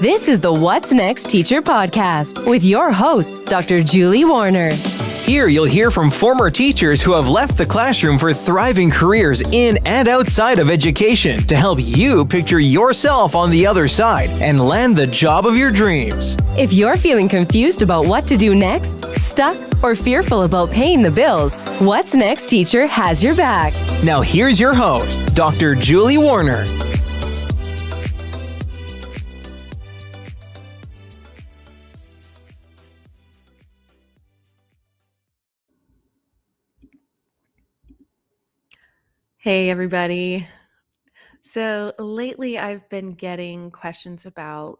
This is the What's Next Teacher Podcast with your host, Dr. Julie Warner. Here you'll hear from former teachers who have left the classroom for thriving careers in and outside of education to help you picture yourself on the other side and land the job of your dreams. If you're feeling confused about what to do next, stuck, or fearful about paying the bills, What's Next Teacher has your back. Now here's your host, Dr. Julie Warner. Hey, everybody. So lately I've been getting questions about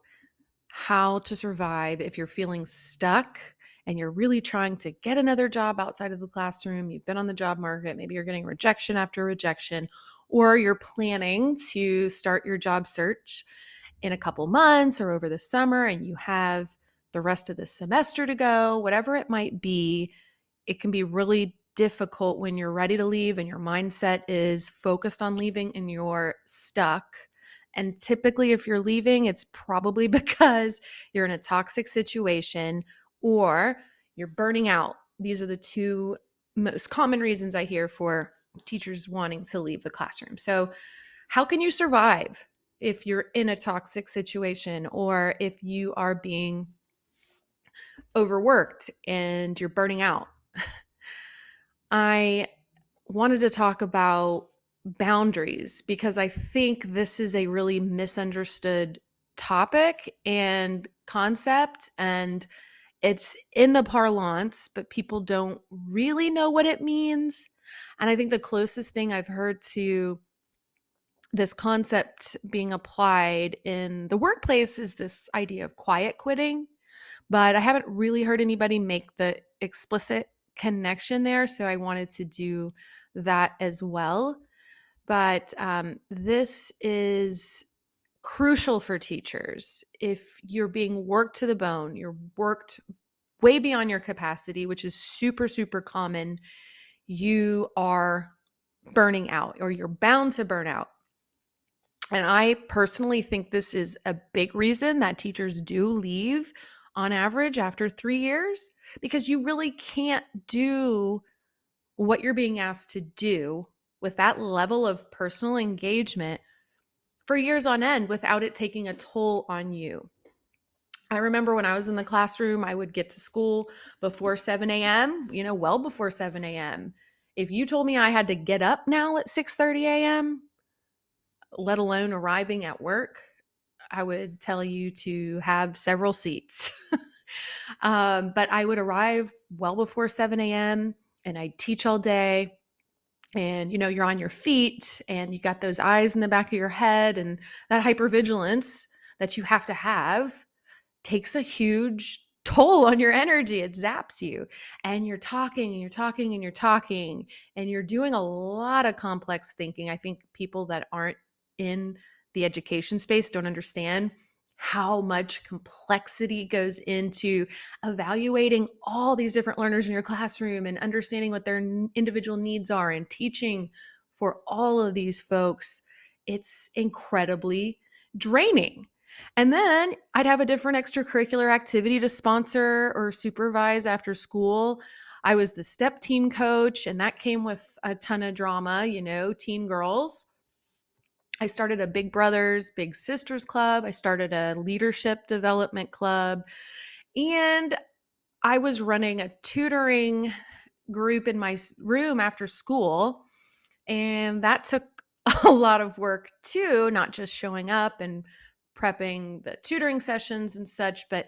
how to survive if you're feeling stuck and you're really trying to get another job outside of the classroom. You've been on the job market, maybe you're getting rejection after rejection, or you're planning to start your job search in a couple months or over the summer, and you have the rest of the semester to go, whatever it might be. It can be really difficult when you're ready to leave and your mindset is focused on leaving and you're stuck. And typically, if you're leaving, it's probably because you're in a toxic situation or you're burning out. These are the two most common reasons I hear for teachers wanting to leave the classroom. So, how can you survive if you're in a toxic situation or if you are being overworked and you're burning out? I wanted to talk about boundaries because I think this is a really misunderstood topic and concept, and it's in the parlance, but people don't really know what it means. And I think the closest thing I've heard to this concept being applied in the workplace is this idea of quiet quitting, but I haven't really heard anybody make the explicit connection there. So I wanted to do that as well. But this is crucial for teachers. If you're being worked to the bone, you're worked way beyond your capacity, which is super, super common, you are burning out or you're bound to burn out. And I personally think this is a big reason that teachers do leave on average after 3 years, because you really can't do what you're being asked to do with that level of personal engagement for years on end without it taking a toll on you. I remember when I was in the classroom, I would get to school before 7 a.m., well before 7 a.m. If you told me I had to get up now at 6:30 a.m., let alone arriving at work, I would tell you to have several seats. But I would arrive well before 7 a.m. and I'd teach all day. And, you're on your feet and you got those eyes in the back of your head, and that hypervigilance that you have takes a huge toll on your energy. It zaps you, and you're talking and you're talking and you're talking and you're doing a lot of complex thinking. I think people that aren't in the education space don't understand how much complexity goes into evaluating all these different learners in your classroom and understanding what their individual needs are and teaching for all of these folks. It's incredibly draining. And then I'd have a different extracurricular activity to sponsor or supervise after school. I was the step team coach, and that came with a ton of drama, teen girls. I started a Big Brothers, Big Sisters club. I started a leadership development club. And I was running a tutoring group in my room after school. And that took a lot of work too, not just showing up and prepping the tutoring sessions and such, but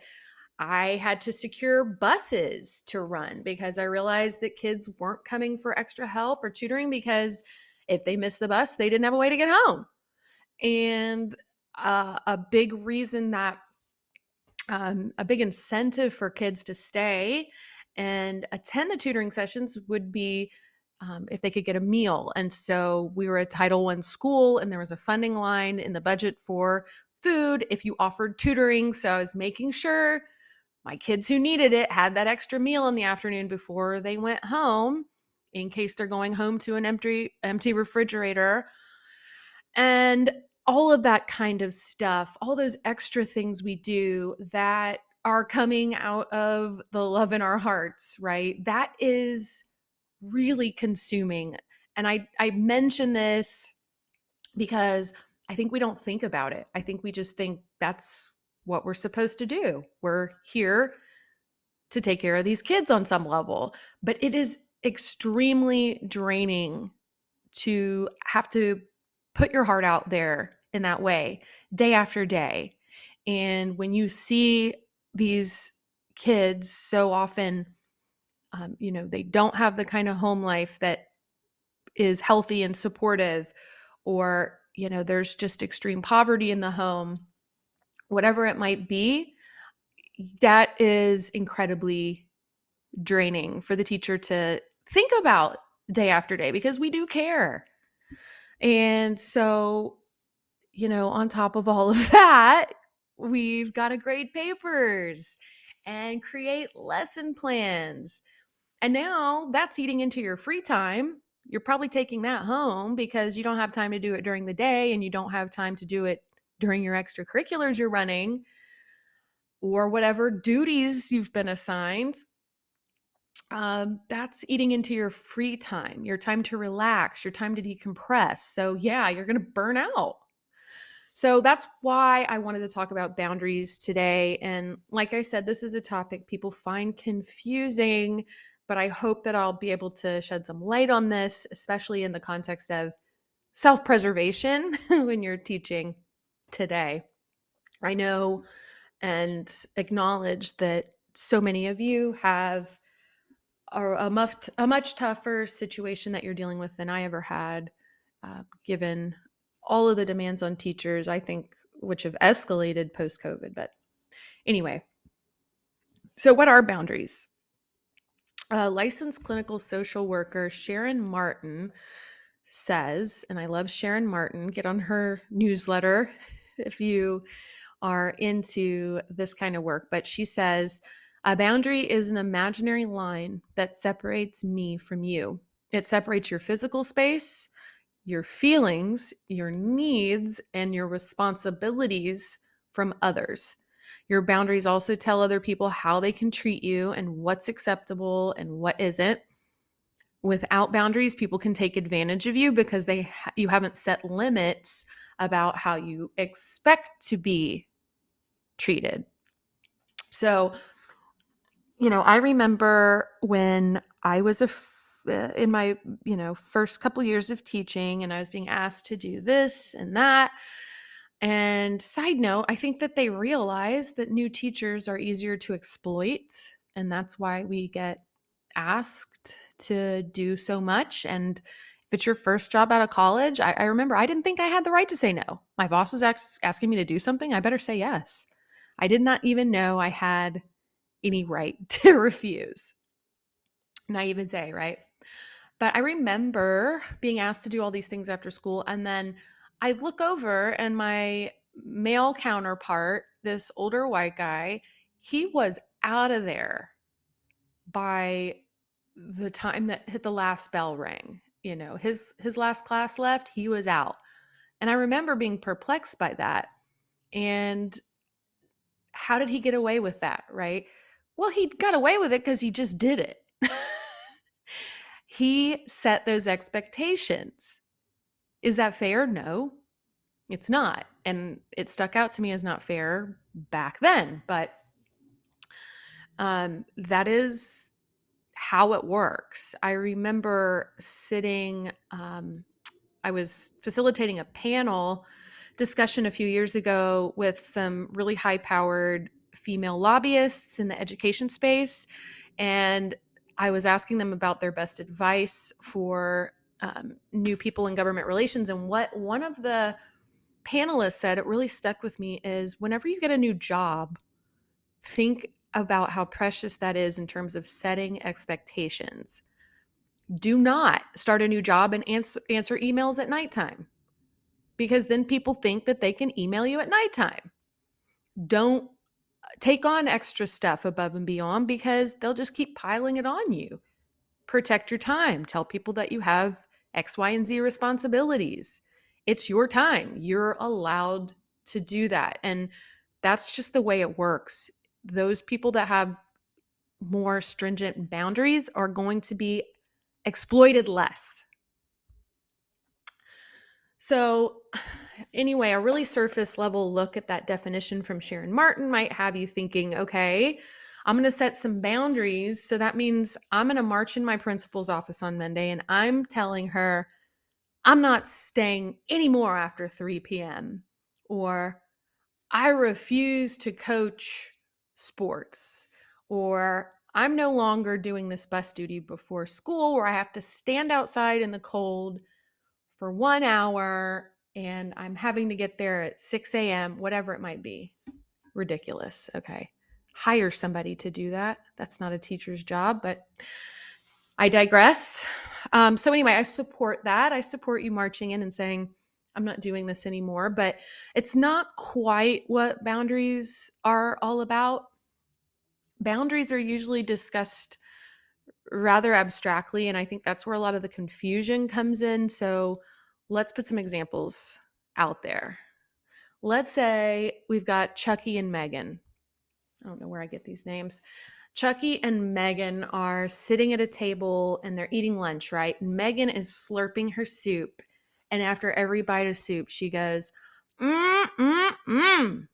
I had to secure buses to run because I realized that kids weren't coming for extra help or tutoring because if they missed the bus, they didn't have a way to get home. And a big reason that a big incentive for kids to stay and attend the tutoring sessions would be if they could get a meal. And so we were a Title I school, and there was a funding line in the budget for food if you offered tutoring. So I was making sure my kids who needed it had that extra meal in the afternoon before they went home, in case they're going home to an empty refrigerator. And all of that kind of stuff, all those extra things we do that are coming out of the love in our hearts, right? That is really consuming. And I mention this because I think we don't think about it. I think we just think that's what we're supposed to do. We're here to take care of these kids on some level, but it is extremely draining to have to put your heart out there in that way day after day. And when you see these kids so often, they don't have the kind of home life that is healthy and supportive, or, there's just extreme poverty in the home, whatever it might be, that is incredibly draining for the teacher to think about day after day, because we do care. And so, on top of all of that, we've got to grade papers and create lesson plans. And now that's eating into your free time. You're probably taking that home because you don't have time to do it during the day, and you don't have time to do it during your extracurriculars you're running or whatever duties you've been assigned. That's eating into your free time, your time to relax, your time to decompress. So yeah, you're going to burn out. So that's why I wanted to talk about boundaries today. And like I said, this is a topic people find confusing, but I hope that I'll be able to shed some light on this, especially in the context of self-preservation when you're teaching today. I know and acknowledge that so many of you have a much tougher situation that you're dealing with than I ever had, given all of the demands on teachers, I think, which have escalated post-COVID. But anyway, so what are boundaries? Licensed clinical social worker Sharon Martin says, and I love Sharon Martin, get on her newsletter if you are into this kind of work, but she says, a boundary is an imaginary line that separates me from you. It separates your physical space, your feelings, your needs, and your responsibilities from others. Your boundaries also tell other people how they can treat you and what's acceptable and what isn't. Without boundaries, people can take advantage of you because you haven't set limits about how you expect to be treated. So, I remember when I was in my, first couple years of teaching, and I was being asked to do this and that. And side note, I think that they realize that new teachers are easier to exploit, and that's why we get asked to do so much. And if it's your first job out of college, I remember I didn't think I had the right to say no. My boss is asking me to do something, I better say yes. I did not even know I had any right to refuse. Naivete, right? But I remember being asked to do all these things after school, and then I look over and my male counterpart, this older white guy, he was out of there by the time that hit the last bell rang. His last class left, he was out. And I remember being perplexed by that. And how did he get away with that, right? Well, he got away with it because he just did it. He set those expectations. Is that fair? No, it's not. And it stuck out to me as not fair back then. But that is how it works. I remember sitting, I was facilitating a panel discussion a few years ago with some really high-powered female lobbyists in the education space. And I was asking them about their best advice for new people in government relations. And what one of the panelists said, it really stuck with me, is whenever you get a new job, think about how precious that is in terms of setting expectations. Do not start a new job and answer emails at nighttime, because then people think that they can email you at nighttime. Don't take on extra stuff above and beyond, because they'll just keep piling it on you. Protect your time. Tell people that you have X, Y, and Z responsibilities. it's your time. You're allowed to do that. And that's just the way it works. Those people that have more stringent boundaries are going to be exploited less. So, anyway, a really surface level look at that definition from Sharon Martin might have you thinking, okay, I'm going to set some boundaries. So that means I'm going to march in my principal's office on Monday and I'm telling her I'm not staying anymore after 3 p.m. or I refuse to coach sports, or I'm no longer doing this bus duty before school where I have to stand outside in the cold for 1 hour and I'm having to get there at 6 a.m., whatever it might be. Ridiculous. Okay. Hire somebody to do that. That's not a teacher's job, but I digress. So anyway, I support that. I support you marching in and saying, I'm not doing this anymore, but it's not quite what boundaries are all about. Boundaries are usually discussed rather abstractly, and I think that's where a lot of the confusion comes in. So let's put some examples out there. Let's say we've got Chucky and Megan. I don't know where I get these names. Chucky and Megan are sitting at a table and they're eating lunch, right? And Megan is slurping her soup. And after every bite of soup, she goes, mm.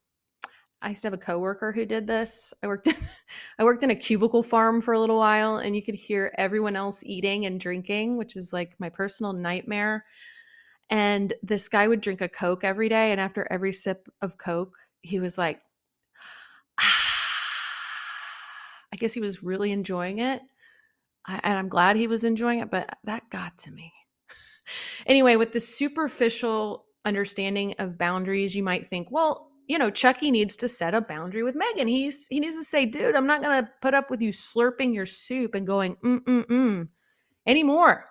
I used to have a coworker who did this. I worked in a cubicle farm for a little while, and you could hear everyone else eating and drinking, which is like my personal nightmare. And this guy would drink a Coke every day, and after every sip of Coke, he was like, I guess he was really enjoying it. And I'm glad he was enjoying it, but that got to me. Anyway, with the superficial understanding of boundaries, you might think, well, Chucky needs to set a boundary with Megan. He needs to say, dude, I'm not going to put up with you slurping your soup and going, anymore.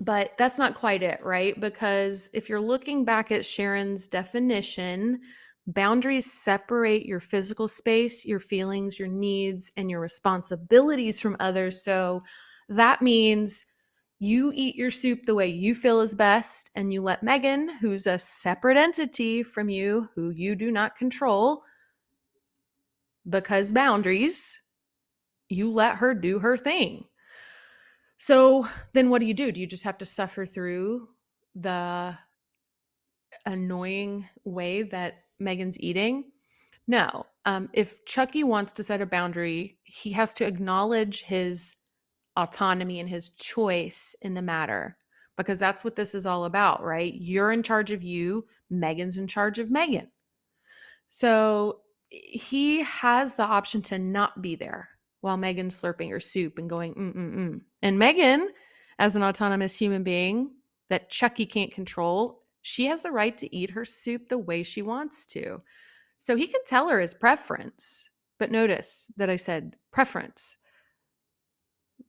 But that's not quite it, right? Because if you're looking back at Sharon's definition, boundaries separate your physical space, your feelings, your needs, and your responsibilities from others. So that means you eat your soup the way you feel is best, and you let Megan, who's a separate entity from you, who you do not control, because boundaries, you let her do her thing. So then what do? Do you just have to suffer through the annoying way that Megan's eating? No. If Chucky wants to set a boundary, he has to acknowledge his autonomy and his choice in the matter, because that's what this is all about, right? You're in charge of you, Megan's in charge of Megan. So he has the option to not be there while Megan's slurping her soup and going, And Megan, as an autonomous human being that Chucky can't control, she has the right to eat her soup the way she wants to. So he could tell her his preference. But notice that I said preference.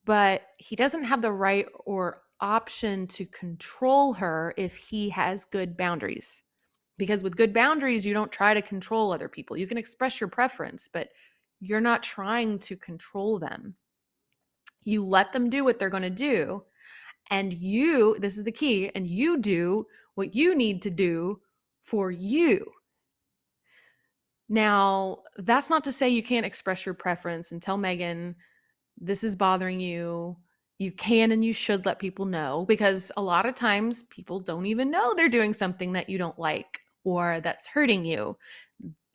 But he doesn't have the right or option to control her if he has good boundaries. Because with good boundaries, you don't try to control other people. You can express your preference, but you're not trying to control them. You let them do what they're going to do. And this is the key, and you do what you need to do for you. Now, that's not to say you can't express your preference and tell Megan, this is bothering you. You can and you should let people know, because a lot of times people don't even know they're doing something that you don't like or that's hurting you.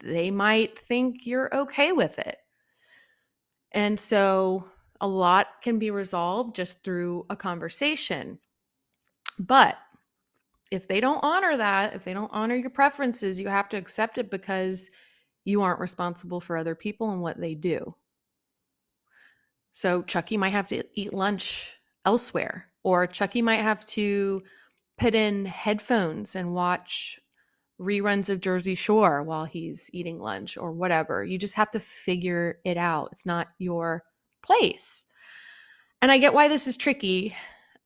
They might think you're okay with it. And so a lot can be resolved just through a conversation. But if they don't honor that, if they don't honor your preferences, you have to accept it, because you aren't responsible for other people and what they do. So Chucky might have to eat lunch elsewhere, or Chucky might have to put in headphones and watch reruns of Jersey Shore while he's eating lunch or whatever. You just have to figure it out. It's not your place. And I get why this is tricky,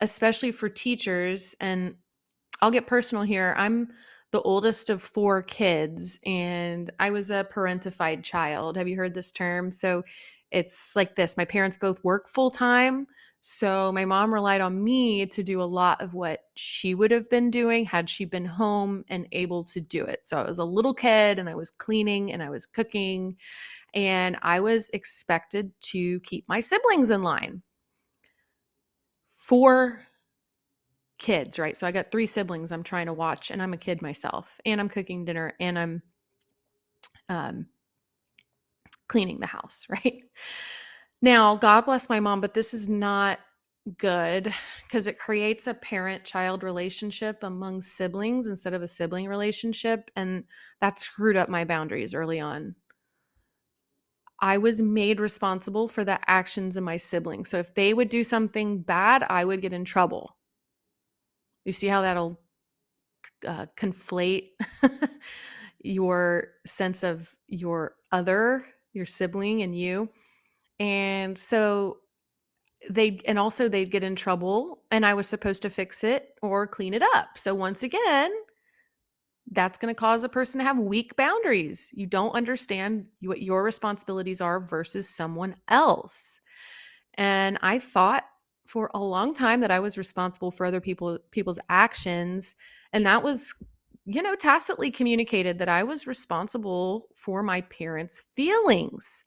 especially for teachers. And I'll get personal here. I'm the oldest of 4 kids, and I was a parentified child. Have you heard this term? So it's like this. My parents both work full time. So my mom relied on me to do a lot of what she would have been doing had she been home and able to do it. So I was a little kid and I was cleaning and I was cooking and I was expected to keep my siblings in line. 4 kids, right? So I got 3 siblings I'm trying to watch, and I'm a kid myself, and I'm cooking dinner, and I'm um, cleaning the house, right? Now, God bless my mom, but this is not good because it creates a parent-child relationship among siblings instead of a sibling relationship, and that screwed up my boundaries early on. I was made responsible for the actions of my siblings. So if they would do something bad, I would get in trouble. You see how that'll conflate your sense of your other, your sibling, and you. And so they'd get in trouble, and I was supposed to fix it or clean it up. So once again, that's going to cause a person to have weak boundaries. You don't understand what your responsibilities are versus someone else. And I thought for a long time that I was responsible for other people's actions, and that was tacitly communicated that I was responsible for my parents' feelings.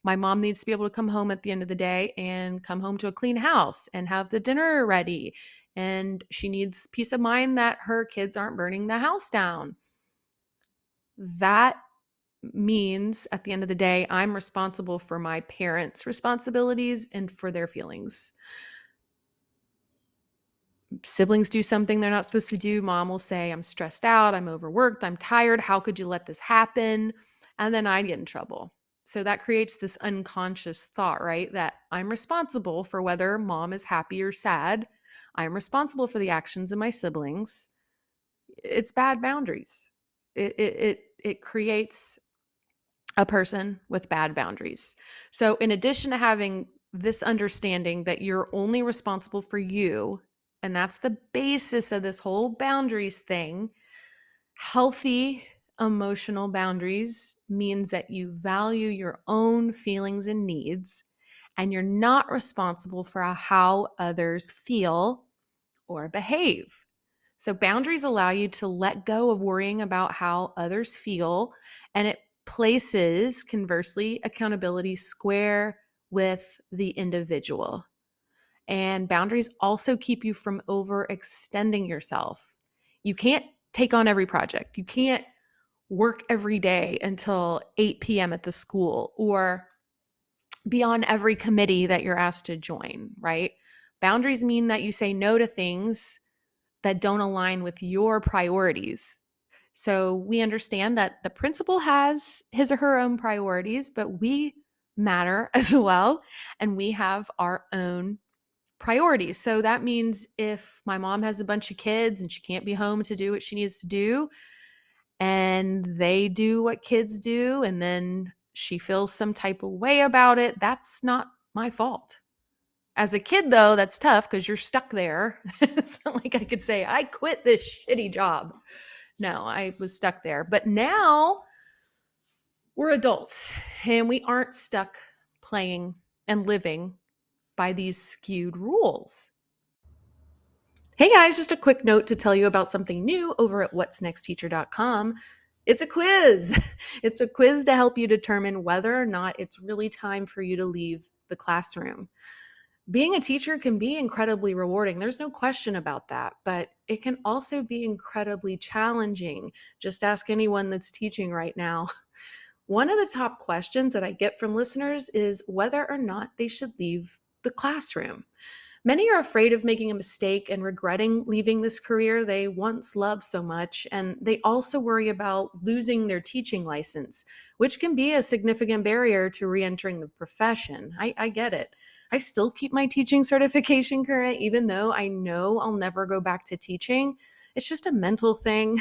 My mom needs to be able to come home at the end of the day and come home to a clean house and have the dinner ready. And she needs peace of mind that her kids aren't burning the house down. That means at the end of the day, I'm responsible for my parents' responsibilities and for their feelings. Siblings do something they're not supposed to do. Mom will say, I'm stressed out, I'm overworked, I'm tired. How could you let this happen? And then I'd get in trouble. So that creates this unconscious thought, right? That I'm responsible for whether mom is happy or sad. I'm responsible for the actions of my siblings. It's bad boundaries. It creates a person with bad boundaries. So, in addition to having this understanding that you're only responsible for you, and that's the basis of this whole boundaries thing, healthy emotional boundaries means that you value your own feelings and needs, and you're not responsible for how others feel or behave. So boundaries allow you to let go of worrying about how others feel, and it places, conversely, accountability square with the individual. And boundaries also keep you from overextending yourself. You can't take on every project. You can't work every day until 8 p.m. at the school or be on every committee that you're asked to join, right? Boundaries mean that you say no to things that don't align with your priorities. So we understand that the principal has his or her own priorities, but we matter as well. And we have our own priorities. So that means if my mom has a bunch of kids and she can't be home to do what she needs to do, and they do what kids do, and then she feels some type of way about it, that's not my fault. As a kid, though, that's tough because you're stuck there. It's not like I could say, I quit this shitty job. No, I was stuck there. But now we're adults and we aren't stuck playing and living by these skewed rules. Hey guys, just a quick note to tell you about something new over at whatsnextteacher.com. It's a quiz. It's a quiz to help you determine whether or not it's really time for you to leave the classroom. Being a teacher can be incredibly rewarding. There's no question about that, but it can also be incredibly challenging. Just ask anyone that's teaching right now. One of the top questions that I get from listeners is whether or not they should leave the classroom. Many are afraid of making a mistake and regretting leaving this career they once loved so much, and they also worry about losing their teaching license, which can be a significant barrier to re-entering the profession. I get it. I still keep my teaching certification current, even though I know I'll never go back to teaching. It's just a mental thing.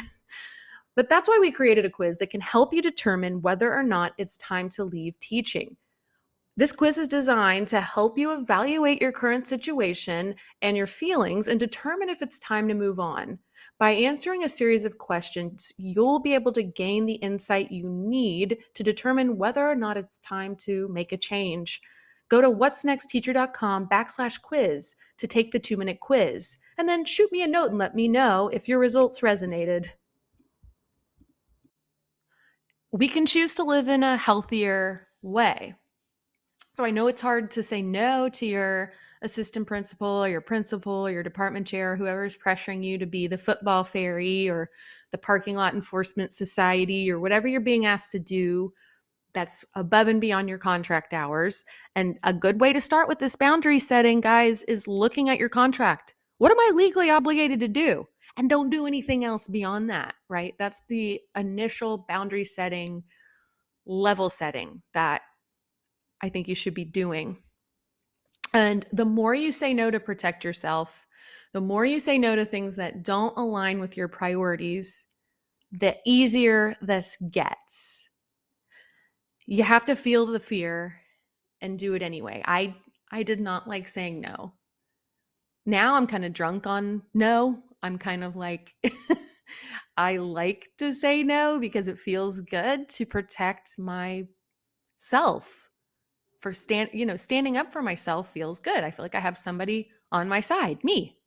But that's why we created a quiz that can help you determine whether or not it's time to leave teaching. This quiz is designed to help you evaluate your current situation and your feelings and determine if it's time to move on. By answering a series of questions, you'll be able to gain the insight you need to determine whether or not it's time to make a change. Go to whatsnextteacher.com/quiz to take the 2-minute quiz, and then shoot me a note and let me know if your results resonated. We can choose to live in a healthier way. So I know it's hard to say no to your assistant principal or your principal or your department chair, or whoever's pressuring you to be the football fairy or the parking lot enforcement society or whatever you're being asked to do that's above and beyond your contract hours. And a good way to start with this boundary setting, guys, is looking at your contract. What am I legally obligated to do? And don't do anything else beyond that, right? That's the initial boundary setting, level setting that I think you should be doing. And the more you say no to protect yourself, the more you say no to things that don't align with your priorities, the easier this gets. You have to feel the fear and do it anyway. I did not like saying no. Now I'm kind of drunk on no. I'm kind of like I like to say no because it feels good to protect myself. Standing up for myself feels good. I feel like I have somebody on my side, me.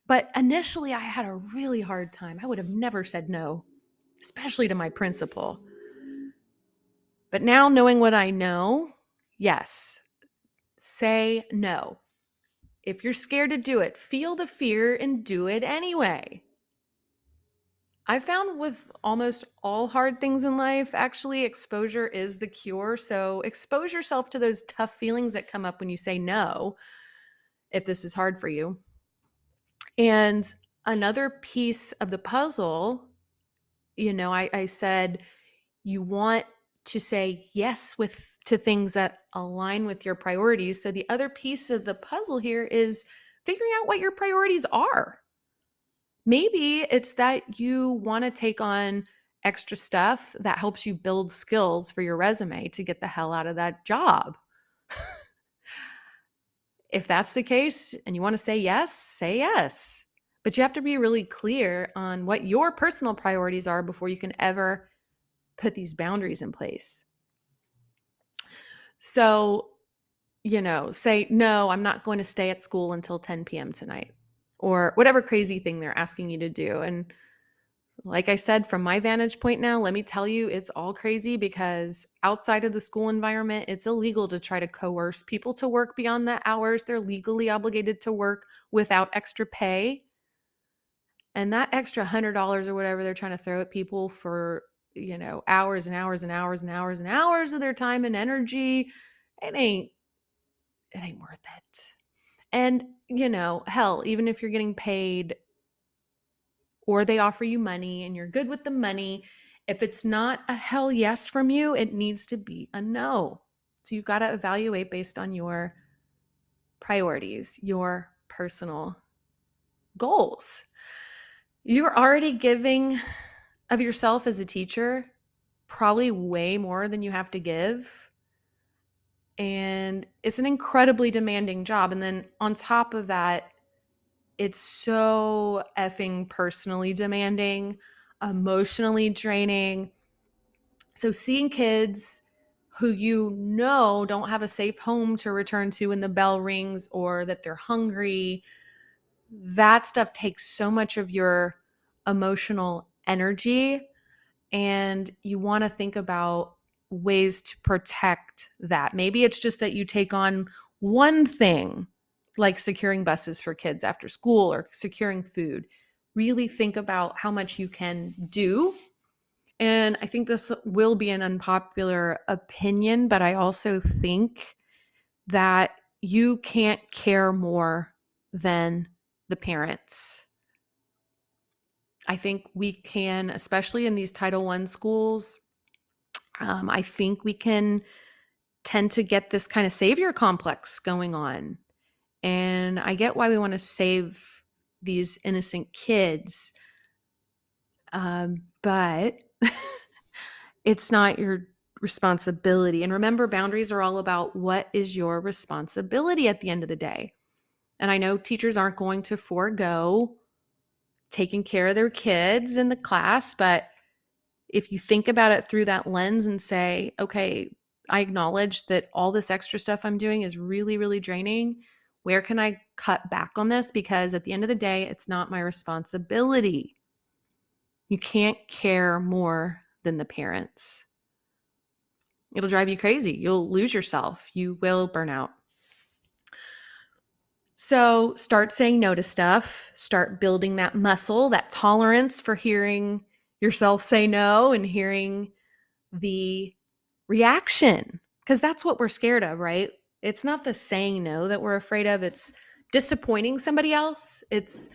But initially I had a really hard time. I would have never said no, especially to my principal. But now knowing what I know, yes, say no. If you're scared to do it, feel the fear and do it anyway. I found with almost all hard things in life, actually, exposure is the cure. So expose yourself to those tough feelings that come up when you say no, if this is hard for you. And another piece of the puzzle, I said you want to say yes to things that align with your priorities. So the other piece of the puzzle here is figuring out what your priorities are. Maybe it's that you want to take on extra stuff that helps you build skills for your resume to get the hell out of that job. If that's the case and you want to say yes, say yes. But you have to be really clear on what your personal priorities are before you can ever put these boundaries in place. So, say, no, I'm not going to stay at school until 10 p.m. tonight, or whatever crazy thing they're asking you to do. And like I said, from my vantage point now, let me tell you, it's all crazy because outside of the school environment, it's illegal to try to coerce people to work beyond the hours they're legally obligated to work without extra pay. And that extra $100 or whatever they're trying to throw at people for, hours and hours and hours and hours and hours of their time and energy, it ain't worth it. And, hell, even if you're getting paid or they offer you money and you're good with the money, if it's not a hell yes from you, it needs to be a no. So you've got to evaluate based on your priorities, your personal goals. You're already giving of yourself as a teacher probably way more than you have to give. And it's an incredibly demanding job. And then on top of that, it's so effing personally demanding, emotionally draining. So seeing kids who don't have a safe home to return to when the bell rings or that they're hungry, that stuff takes so much of your emotional energy. And you want to think about ways to protect that. Maybe it's just that you take on one thing, like securing buses for kids after school or securing food. Really think about how much you can do. And I think this will be an unpopular opinion, but I also think that you can't care more than the parents. I think we can, especially in these Title I schools, I think we can tend to get this kind of savior complex going on. And I get why we want to save these innocent kids, but it's not your responsibility. And remember, boundaries are all about what is your responsibility at the end of the day. And I know teachers aren't going to forego taking care of their kids in the class, but if you think about it through that lens and say, okay, I acknowledge that all this extra stuff I'm doing is really, really draining. Where can I cut back on this? Because at the end of the day, it's not my responsibility. You can't care more than the parents. It'll drive you crazy. You'll lose yourself. You will burn out. So start saying no to stuff. Start building that muscle, that tolerance for hearing yourself say no and hearing the reaction, because that's what we're scared of, right? It's not the saying no that we're afraid of. It's disappointing somebody else. It's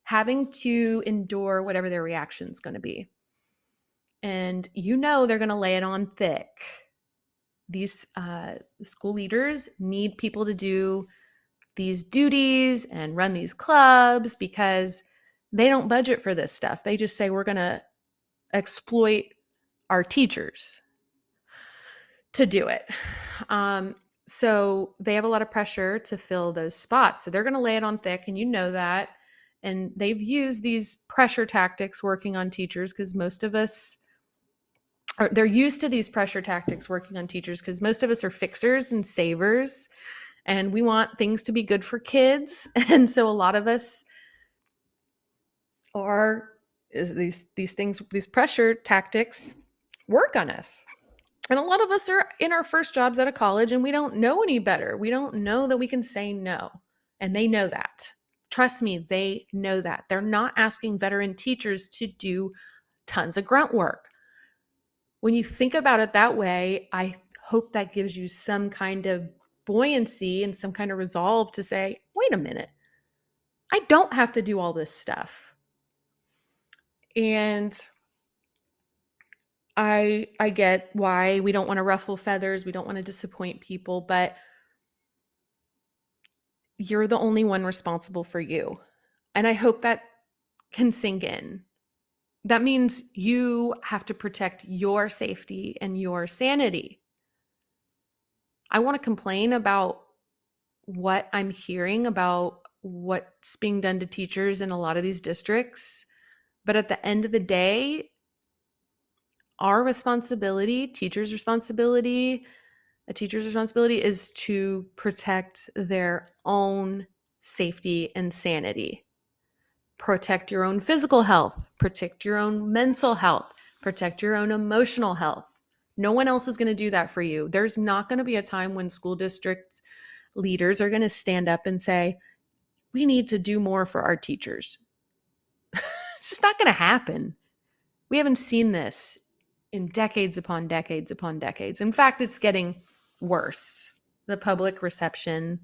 having to endure whatever their reaction is going to be. And they're going to lay it on thick. These school leaders need people to do these duties and run these clubs because they don't budget for this stuff. They just say, we're going to exploit our teachers to do it. So they have a lot of pressure to fill those spots. So they're going to lay it on thick, and that. And they've used these pressure tactics working on teachers because they're used to these pressure tactics working on teachers because most of us are fixers and savers, and we want things to be good for kids. And so a lot of us these pressure tactics work on us. And a lot of us are in our first jobs out of college and we don't know any better. We don't know that we can say no. And they know that. Trust me, they know that. They're not asking veteran teachers to do tons of grunt work. When you think about it that way, I hope that gives you some kind of buoyancy and some kind of resolve to say, wait a minute, I don't have to do all this stuff. And I get why we don't want to ruffle feathers. We don't want to disappoint people, but you're the only one responsible for you. And I hope that can sink in. That means you have to protect your safety and your sanity. I want to complain about what I'm hearing about what's being done to teachers in a lot of these districts. But at the end of the day, our responsibility, a teacher's responsibility is to protect their own safety and sanity. Protect your own physical health, protect your own mental health, protect your own emotional health. No one else is going to do that for you. There's not going to be a time when school district leaders are going to stand up and say, we need to do more for our teachers. It's just not going to happen. We haven't seen this in decades upon decades upon decades. In fact, it's getting worse, the public reception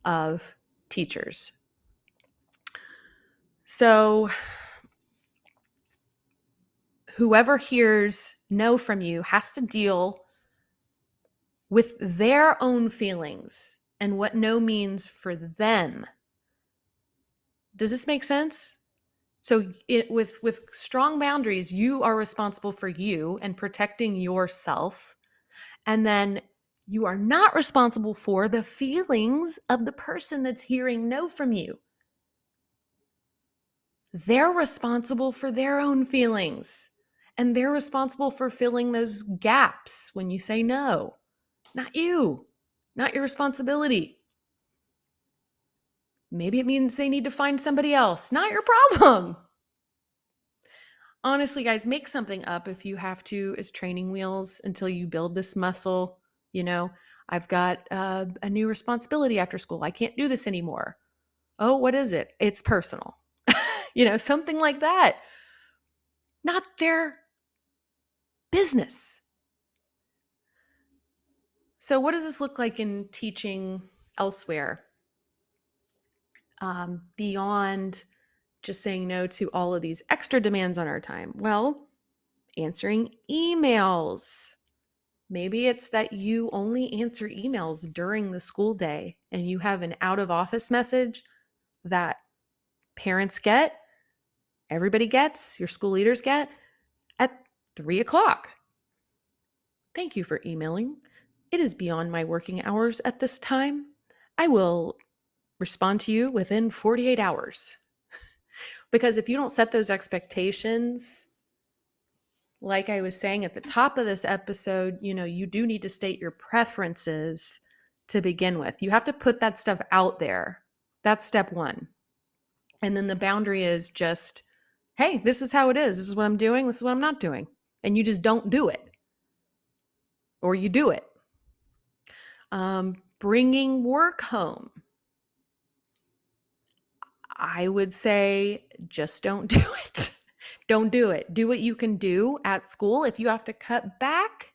of teachers. So whoever hears no from you has to deal with their own feelings and what no means for them. Does this make sense? So with strong boundaries, you are responsible for you and protecting yourself. And then you are not responsible for the feelings of the person that's hearing no from you. They're responsible for their own feelings. And they're responsible for filling those gaps when you say no. Not you. Not your responsibility. Maybe it means they need to find somebody else. Not your problem. Honestly, guys, make something up if you have to as training wheels until you build this muscle. I've got a new responsibility after school. I can't do this anymore. Oh, what is it? It's personal. Something like that. Not their business. So what does this look like in teaching elsewhere? Beyond just saying no to all of these extra demands on our time? Well, answering emails. Maybe it's that you only answer emails during the school day and you have an out of office message that parents get, everybody gets, your school leaders get at 3:00. Thank you for emailing. It is beyond my working hours at this time. I will respond to you within 48 hours. Because if you don't set those expectations, like I was saying at the top of this episode, you do need to state your preferences to begin with. You have to put that stuff out there. That's step one. And then the boundary is just, hey, this is how it is. This is what I'm doing. This is what I'm not doing. And you just don't do it, or you do it. Bringing work home. I would say just don't do it. Don't do it. Do what you can do at school. If you have to cut back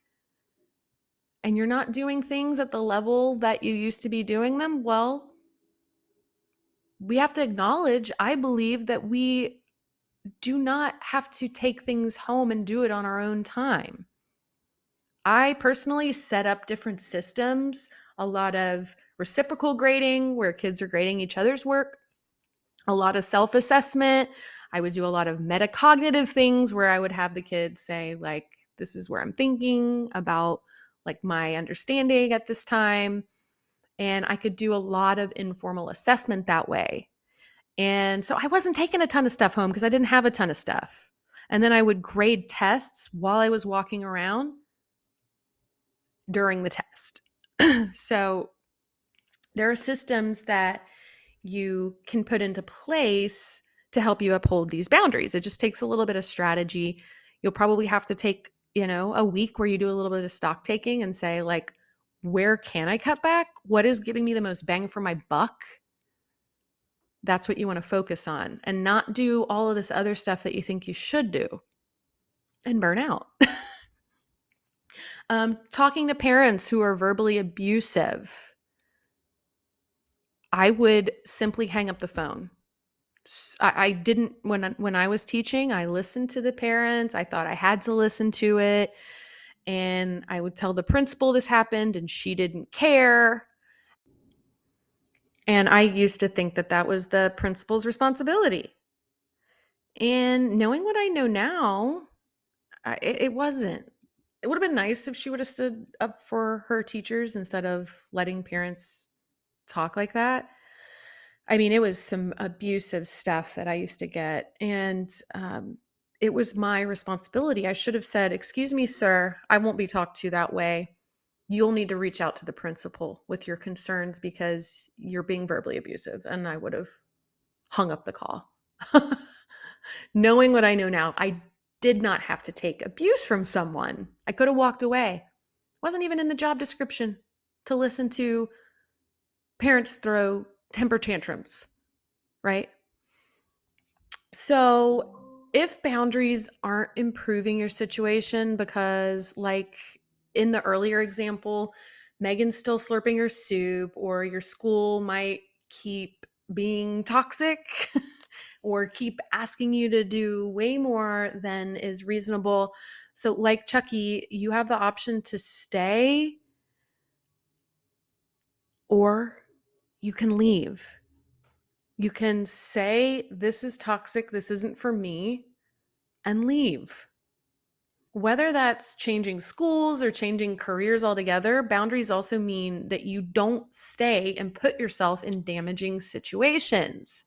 and you're not doing things at the level that you used to be doing them, well, we have to acknowledge, I believe, that we do not have to take things home and do it on our own time. I personally set up different systems, a lot of reciprocal grading where kids are grading each other's work, a lot of self-assessment. I would do a lot of metacognitive things where I would have the kids say, like, this is where I'm thinking about, like, my understanding at this time. And I could do a lot of informal assessment that way. And so I wasn't taking a ton of stuff home because I didn't have a ton of stuff. And then I would grade tests while I was walking around during the test. So there are systems that you can put into place to help you uphold these boundaries. It just takes a little bit of strategy. You'll probably have to take, a week where you do a little bit of stock taking and say, like, where can I cut back? What is giving me the most bang for my buck? That's what you want to focus on, and not do all of this other stuff that you think you should do and burn out. Talking to parents who are verbally abusive. I would simply hang up the phone. I didn't, when I was teaching, I listened to the parents. I thought I had to listen to it. And I would tell the principal this happened and she didn't care. And I used to think that that was the principal's responsibility. And knowing what I know now, it wasn't. It would have been nice if she would have stood up for her teachers instead of letting parents talk like that. I mean, it was some abusive stuff that I used to get. And it was my responsibility. I should have said, "Excuse me, sir, I won't be talked to that way. You'll need to reach out to the principal with your concerns because you're being verbally abusive." And I would have hung up the call. Knowing what I know now, I did not have to take abuse from someone. I could have walked away. It wasn't even in the job description to listen to parents throw temper tantrums, right? So if boundaries aren't improving your situation because, like in the earlier example, Megan's still slurping her soup, or your school might keep being toxic or keep asking you to do way more than is reasonable. So like Chucky, you have the option to stay or you can leave. You can say, this is toxic, this isn't for me, and leave. Whether that's changing schools or changing careers altogether, boundaries also mean that you don't stay and put yourself in damaging situations.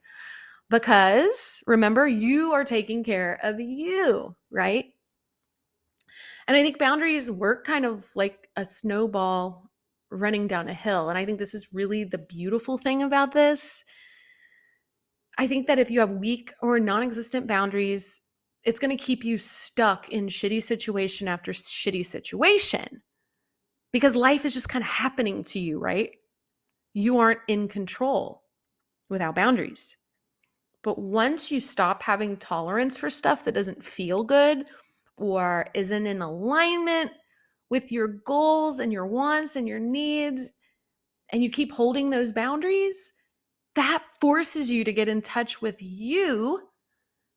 Because remember, you are taking care of you, right? And I think boundaries work kind of like a snowball running down a hill. And I think this is really the beautiful thing about this. I think that if you have weak or non-existent boundaries, it's going to keep you stuck in shitty situation after shitty situation because life is just kind of happening to you, right? You aren't in control without boundaries. But once you stop having tolerance for stuff that doesn't feel good or isn't in alignment with your goals and your wants and your needs, and you keep holding those boundaries, that forces you to get in touch with you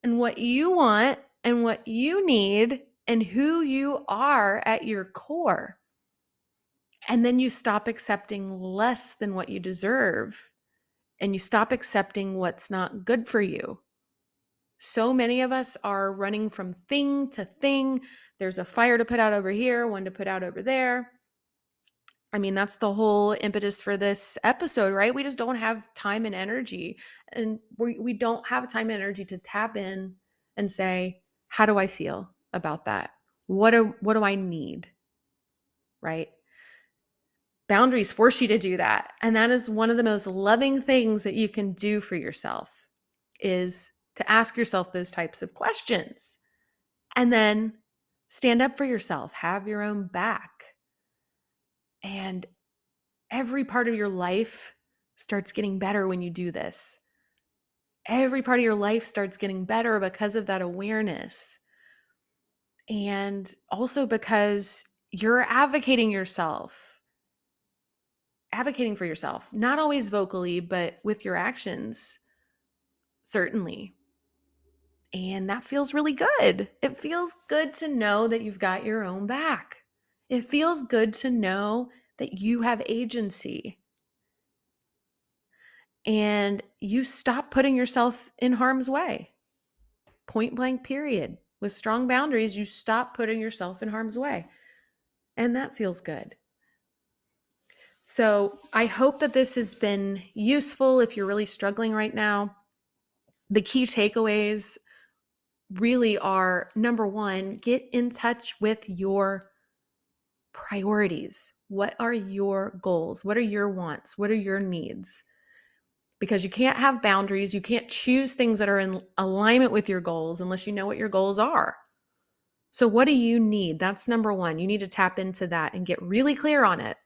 and what you want and what you need and who you are at your core. And then you stop accepting less than what you deserve, and you stop accepting what's not good for you. So many of us are running from thing to thing. There's a fire to put out over here, one to put out over there. I mean, that's the whole impetus for this episode, right? We just don't have time and energy. And we don't have time and energy to tap in and say, how do I feel about that? What do I need? Right? Boundaries force you to do that. And that is one of the most loving things that you can do for yourself, is to ask yourself those types of questions and then stand up for yourself, have your own back. And every part of your life starts getting better when you do this. Every part of your life starts getting better because of that awareness. And also because you're advocating for yourself, not always vocally, but with your actions, certainly. And that feels really good. It feels good to know that you've got your own back. It feels good to know that you have agency. And you stop putting yourself in harm's way. Point blank, period. With strong boundaries, you stop putting yourself in harm's way. And that feels good. So I hope that this has been useful if you're really struggling right now. The key takeaways really are, number one, get in touch with your priorities. What are your goals? What are your wants? What are your needs? Because you can't have boundaries. You can't choose things that are in alignment with your goals unless you know what your goals are. So what do you need? That's number one. You need to tap into that and get really clear on it.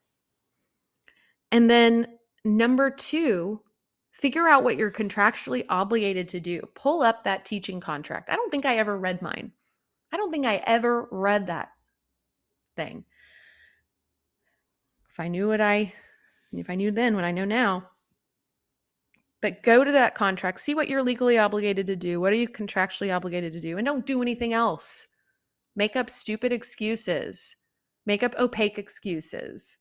And then number two, figure out what you're contractually obligated to do. Pull up that teaching contract. I don't think I ever read mine. I don't think I ever read that thing. If I knew then what I know now. But go to that contract, see what you're legally obligated to do. What are you contractually obligated to do? And don't do anything else. Make up stupid excuses. Make up opaque excuses.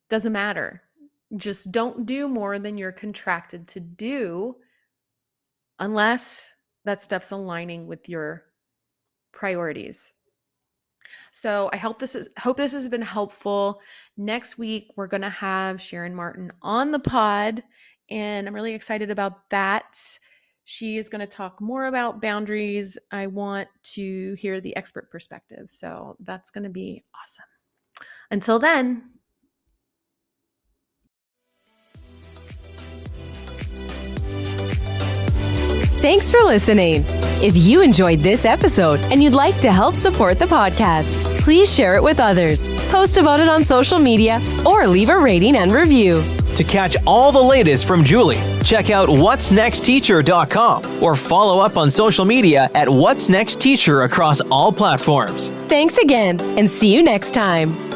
Doesn't matter. Just don't do more than you're contracted to do unless that stuff's aligning with your priorities. So I hope this has been helpful. Next week, we're going to have Sharon Martin on the pod, and I'm really excited about that. She is going to talk more about boundaries. I want to hear the expert perspective. So that's going to be awesome. Until then. Thanks for listening. If you enjoyed this episode and you'd like to help support the podcast, please share it with others, post about it on social media, or leave a rating and review. To catch all the latest from Julie, check out whatsnextteacher.com or follow up on social media at What's Next Teacher across all platforms. Thanks again, and see you next time.